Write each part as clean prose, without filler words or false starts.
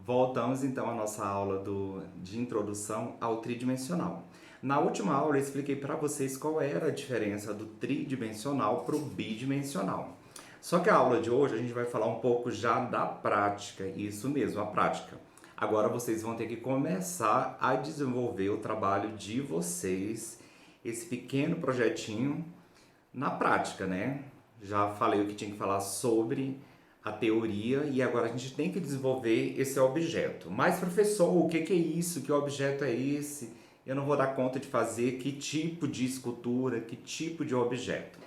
Voltamos então à nossa aula de introdução ao tridimensional. Na última aula eu expliquei para vocês qual era a diferença do tridimensional para o bidimensional. Só que a aula de hoje a gente vai falar um pouco já da prática, isso mesmo, a prática. Agora vocês vão ter que começar a desenvolver o trabalho de vocês, esse pequeno projetinho na prática, né? Já falei o que tinha que falar sobre a teoria e agora a gente tem que desenvolver esse objeto. Mas professor, o que é isso? Que objeto é esse? Eu não vou dar conta de fazer que tipo de escultura, que tipo de objeto.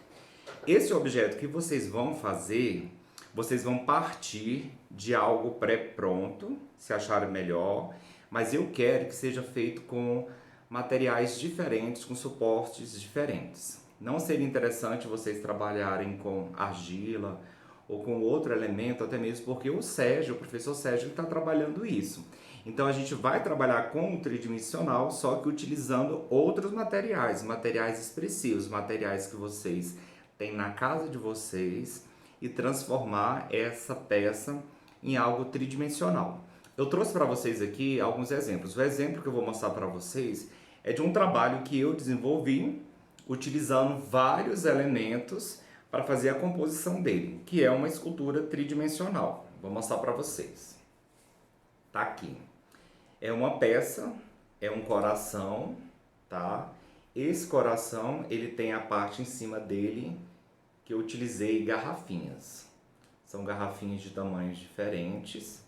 Esse objeto que vocês vão fazer, vocês vão partir de algo pré-pronto, se acharem melhor, mas eu quero que seja feito com materiais diferentes, com suportes diferentes. Não seria interessante vocês trabalharem com argila ou com outro elemento, até mesmo porque o professor Sérgio, está trabalhando isso. Então a gente vai trabalhar com o tridimensional, só que utilizando outros materiais, materiais expressivos, materiais que vocês têm na casa de vocês e transformar essa peça em algo tridimensional. Eu trouxe para vocês aqui alguns exemplos. O exemplo que eu vou mostrar para vocês é de um trabalho que eu desenvolvi utilizando vários elementos para fazer a composição dele, que é uma escultura tridimensional. Vou mostrar para vocês. Tá aqui. É uma peça, é um coração, tá? Esse coração, ele tem a parte em cima dele que eu utilizei garrafinhas. São garrafinhas de tamanhos diferentes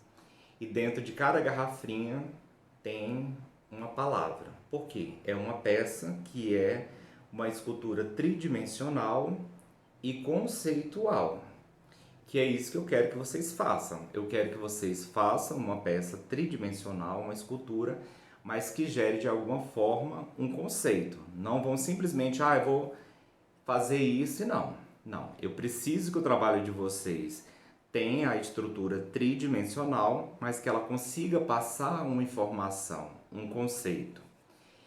e dentro de cada garrafinha tem uma palavra. Por quê? É uma peça que é uma escultura tridimensional e conceitual, que é isso que eu quero que vocês façam. Eu quero que vocês façam uma peça tridimensional, uma escultura, mas que gere de alguma forma um conceito. Não vão simplesmente, eu vou fazer isso e não. Não, eu preciso que o trabalho de vocês tenha a estrutura tridimensional, mas que ela consiga passar uma informação, um conceito.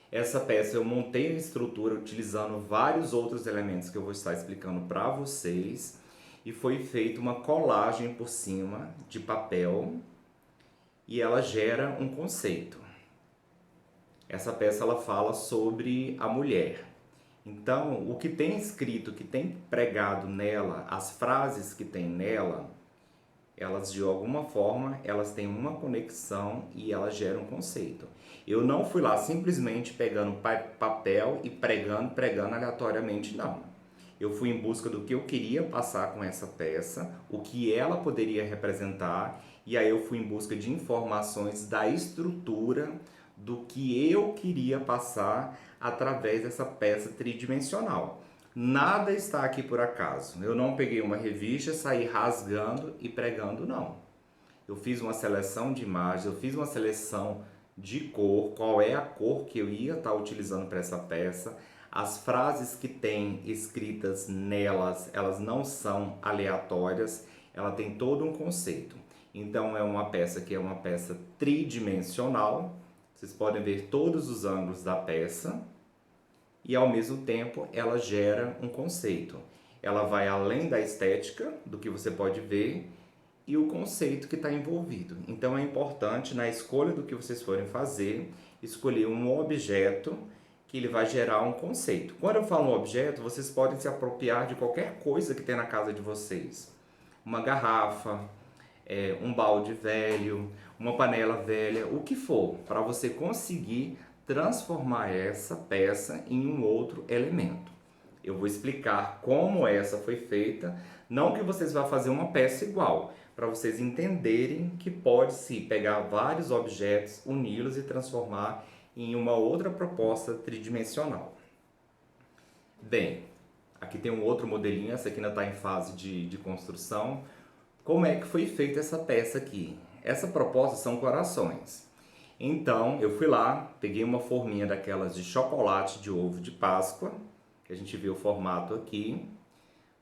Essa peça eu montei a estrutura utilizando vários outros elementos que eu vou estar explicando para vocês e foi feita uma colagem por cima de papel e ela gera um conceito. Essa peça ela fala sobre a mulher. Então, o que tem escrito, o que tem pregado nela, as frases que tem nela, elas de alguma forma, elas têm uma conexão e elas geram um conceito. Eu não fui lá simplesmente pegando papel e pregando aleatoriamente, não. Eu fui em busca do que eu queria passar com essa peça, o que ela poderia representar, e aí eu fui em busca de informações da estrutura do que eu queria passar através dessa peça tridimensional. Nada está aqui por acaso. Eu não peguei uma revista, saí rasgando e pregando, não. Eu fiz uma seleção de imagens, eu fiz uma seleção de cor, qual é a cor que eu ia estar utilizando para essa peça. As frases que tem escritas nelas, elas não são aleatórias, ela tem todo um conceito. Então é uma peça que é uma peça tridimensional. Vocês podem ver todos os ângulos da peça. E ao mesmo tempo ela gera um conceito. Ela vai além da estética, do que você pode ver, e o conceito que está envolvido. Então é importante na escolha do que vocês forem fazer, escolher um objeto que ele vai gerar um conceito. Quando eu falo um objeto, vocês podem se apropriar de qualquer coisa que tem na casa de vocês. Uma garrafa, um balde velho, uma panela velha, o que for, para você conseguir transformar essa peça em um outro elemento. Eu vou explicar como essa foi feita, não que vocês vão fazer uma peça igual, para vocês entenderem que pode-se pegar vários objetos, uni-los e transformar em uma outra proposta tridimensional. Bem, aqui tem um outro modelinho, essa aqui ainda está em fase de construção. Como é que foi feita essa peça aqui? Essa proposta são corações. Então, eu fui lá, peguei uma forminha daquelas de chocolate de ovo de Páscoa, que a gente vê o formato aqui.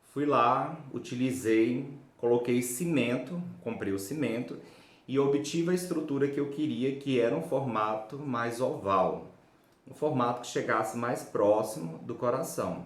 Fui lá, utilizei, coloquei cimento, comprei o cimento e obtive a estrutura que eu queria, que era um formato mais oval. Um formato que chegasse mais próximo do coração.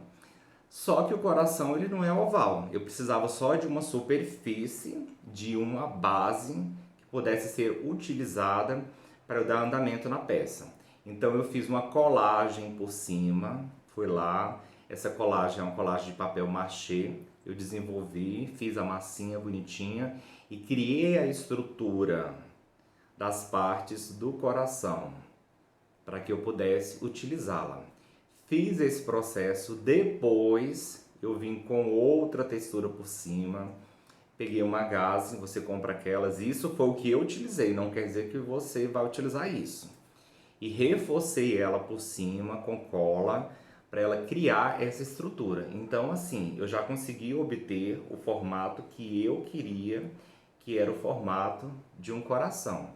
Só que o coração ele não é oval. Eu precisava só de uma superfície, de uma base pudesse ser utilizada para eu dar andamento na peça. Então eu fiz uma colagem por cima, fui lá, essa colagem é uma colagem de papel machê, eu desenvolvi, fiz a massinha bonitinha e criei a estrutura das partes do coração para que eu pudesse utilizá-la. Fiz esse processo, depois eu vim com outra textura por cima, peguei uma gaze, você compra aquelas, isso foi o que eu utilizei, não quer dizer que você vai utilizar isso. E reforcei ela por cima com cola para ela criar essa estrutura. Então assim, eu já consegui obter o formato que eu queria, que era o formato de um coração.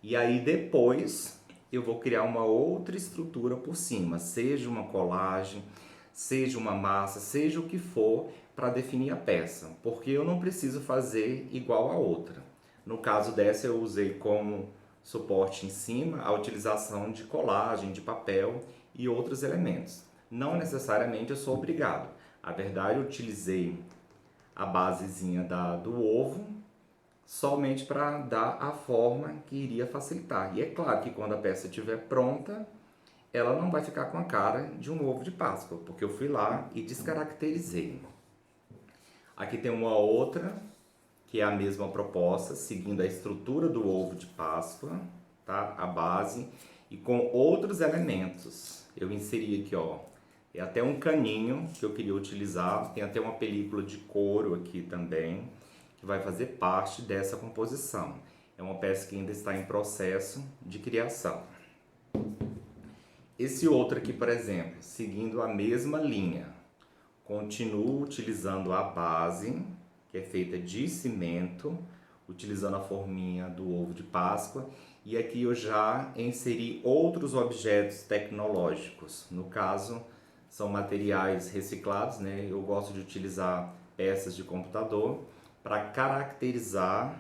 E aí depois eu vou criar uma outra estrutura por cima, seja uma colagem, seja uma massa, seja o que for, para definir a peça, porque eu não preciso fazer igual a outra. No caso dessa eu usei como suporte em cima a utilização de colagem, de papel e outros elementos. Não necessariamente eu sou obrigado. A verdade, eu utilizei a basezinha do ovo somente para dar a forma que iria facilitar. E é claro que quando a peça estiver pronta, ela não vai ficar com a cara de um ovo de Páscoa, porque eu fui lá e descaracterizei. Aqui tem uma outra, que é a mesma proposta, seguindo a estrutura do ovo de Páscoa, tá? A base, e com outros elementos. Eu inseri aqui, ó, é até um caninho que eu queria utilizar, tem até uma película de couro aqui também, que vai fazer parte dessa composição. É uma peça que ainda está em processo de criação. Esse outro aqui, por exemplo, seguindo a mesma linha, continuo utilizando a base, que é feita de cimento, utilizando a forminha do ovo de Páscoa, e aqui eu já inseri outros objetos tecnológicos. No caso, são materiais reciclados, né? Eu gosto de utilizar peças de computador para caracterizar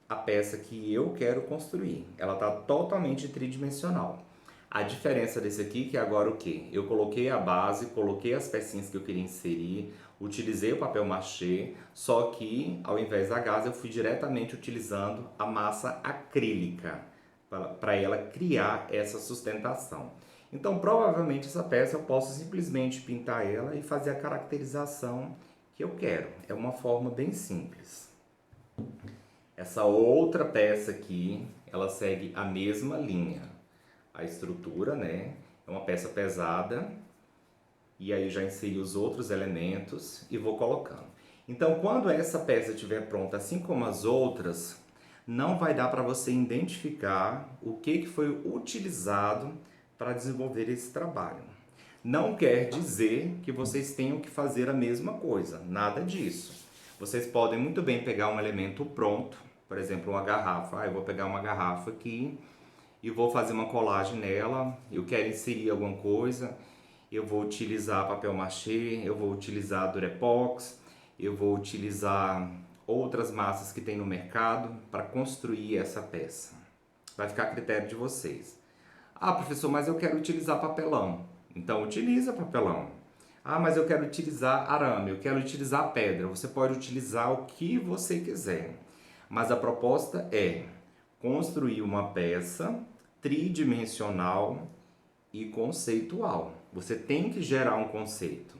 a peça que eu quero construir. Ela está totalmente tridimensional. A diferença desse aqui que agora o que? Eu coloquei a base, coloquei as pecinhas que eu queria inserir, utilizei o papel machê, só que ao invés da gaze eu fui diretamente utilizando a massa acrílica para ela criar essa sustentação. Então provavelmente essa peça eu posso simplesmente pintar ela e fazer a caracterização que eu quero. É uma forma bem simples. Essa outra peça aqui, ela segue a mesma linha. A estrutura, né? É uma peça pesada. E aí já inseri os outros elementos e vou colocando. Então, quando essa peça estiver pronta, assim como as outras, não vai dar para você identificar o que foi utilizado para desenvolver esse trabalho. Não quer dizer que vocês tenham que fazer a mesma coisa, nada disso. Vocês podem muito bem pegar um elemento pronto, por exemplo, uma garrafa. Eu vou pegar uma garrafa aqui e vou fazer uma colagem nela. Eu quero inserir alguma coisa, eu vou utilizar papel machê, eu vou utilizar Durepox, eu vou utilizar outras massas que tem no mercado para construir essa peça. Vai ficar a critério de vocês. Ah, professor, mas eu quero utilizar papelão. Então utiliza papelão. Ah, mas eu quero utilizar arame, eu quero utilizar pedra. Você pode utilizar o que você quiser. Mas a proposta é construir uma peça tridimensional e conceitual. Você tem que gerar um conceito.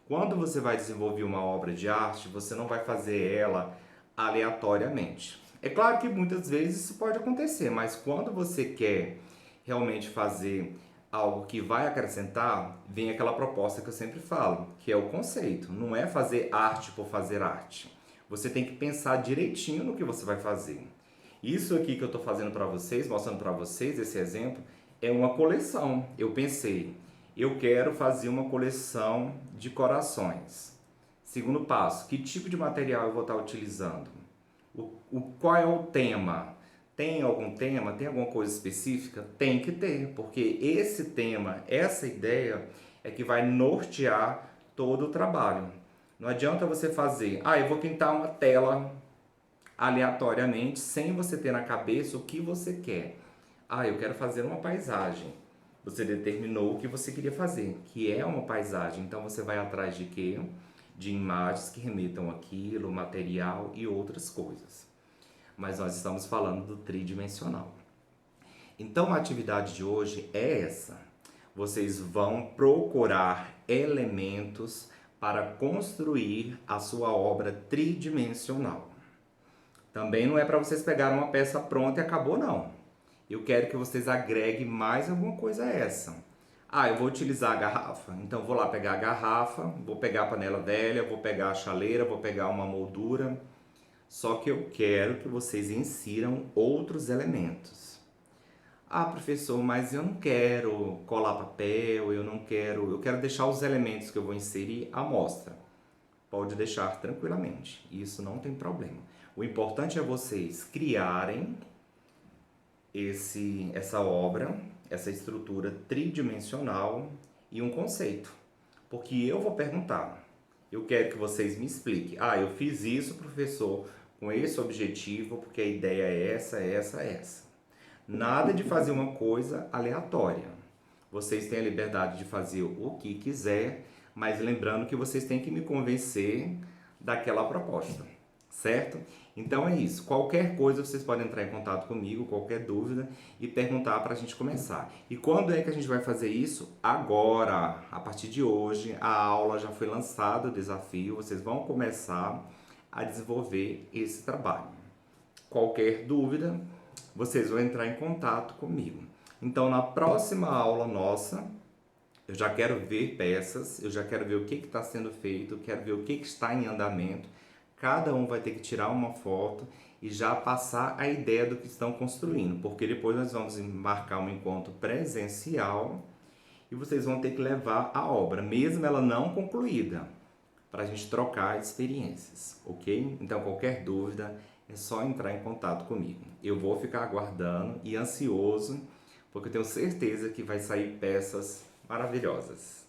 Quando você vai desenvolver uma obra de arte, você não vai fazer ela aleatoriamente. É claro que muitas vezes isso pode acontecer, mas quando você quer realmente fazer algo que vai acrescentar, vem aquela proposta que eu sempre falo, que é o conceito. Não é fazer arte por fazer arte. Você tem que pensar direitinho no que você vai fazer. Isso aqui que eu estou fazendo para vocês, mostrando para vocês esse exemplo, é uma coleção. Eu pensei, eu quero fazer uma coleção de corações. Segundo passo, que tipo de material eu vou estar utilizando? Qual é o tema? Tem algum tema? Tem alguma coisa específica? Tem que ter, porque esse tema, essa ideia é que vai nortear todo o trabalho. Não adianta você fazer, eu vou pintar uma tela aleatoriamente, sem você ter na cabeça o que você quer. Eu quero fazer uma paisagem. Você determinou o que você queria fazer, que é uma paisagem. Então você vai atrás de quê? De imagens que remetam àquilo, material e outras coisas. mas nós estamos falando do tridimensional. Então a atividade de hoje é essa. Vocês vão procurar elementos para construir a sua obra tridimensional. Também não é para vocês pegarem uma peça pronta e acabou, não. Eu quero que vocês agreguem mais alguma coisa a essa. Ah, eu vou utilizar a garrafa. Então vou lá pegar a garrafa, vou pegar a panela velha, vou pegar a chaleira, vou pegar uma moldura. Só que eu quero que vocês insiram outros elementos. Ah, professor, mas eu não quero colar papel, eu quero deixar os elementos que eu vou inserir à mostra. Pode deixar tranquilamente, isso não tem problema. O importante é vocês criarem essa obra, essa estrutura tridimensional e um conceito. Porque eu vou perguntar, eu quero que vocês me expliquem. Ah, eu fiz isso, professor, com esse objetivo, porque a ideia é essa. Nada de fazer uma coisa aleatória. Vocês têm a liberdade de fazer o que quiser, mas lembrando que vocês têm que me convencer daquela proposta, certo? Então é isso. Qualquer coisa vocês podem entrar em contato comigo, qualquer dúvida, e perguntar para a gente começar. E quando é que a gente vai fazer isso? Agora, a partir de hoje, a aula já foi lançada, o desafio, vocês vão começar a desenvolver esse trabalho. Qualquer dúvida, vocês vão entrar em contato comigo. Então, na próxima aula nossa, eu já quero ver peças, eu já quero ver o que está sendo feito, quero ver o que está em andamento. Cada um vai ter que tirar uma foto e já passar a ideia do que estão construindo, porque depois nós vamos marcar um encontro presencial e vocês vão ter que levar a obra, mesmo ela não concluída, para a gente trocar experiências, ok? Então, qualquer dúvida, é só entrar em contato comigo. Eu vou ficar aguardando e ansioso, porque eu tenho certeza que vai sair peças maravilhosas.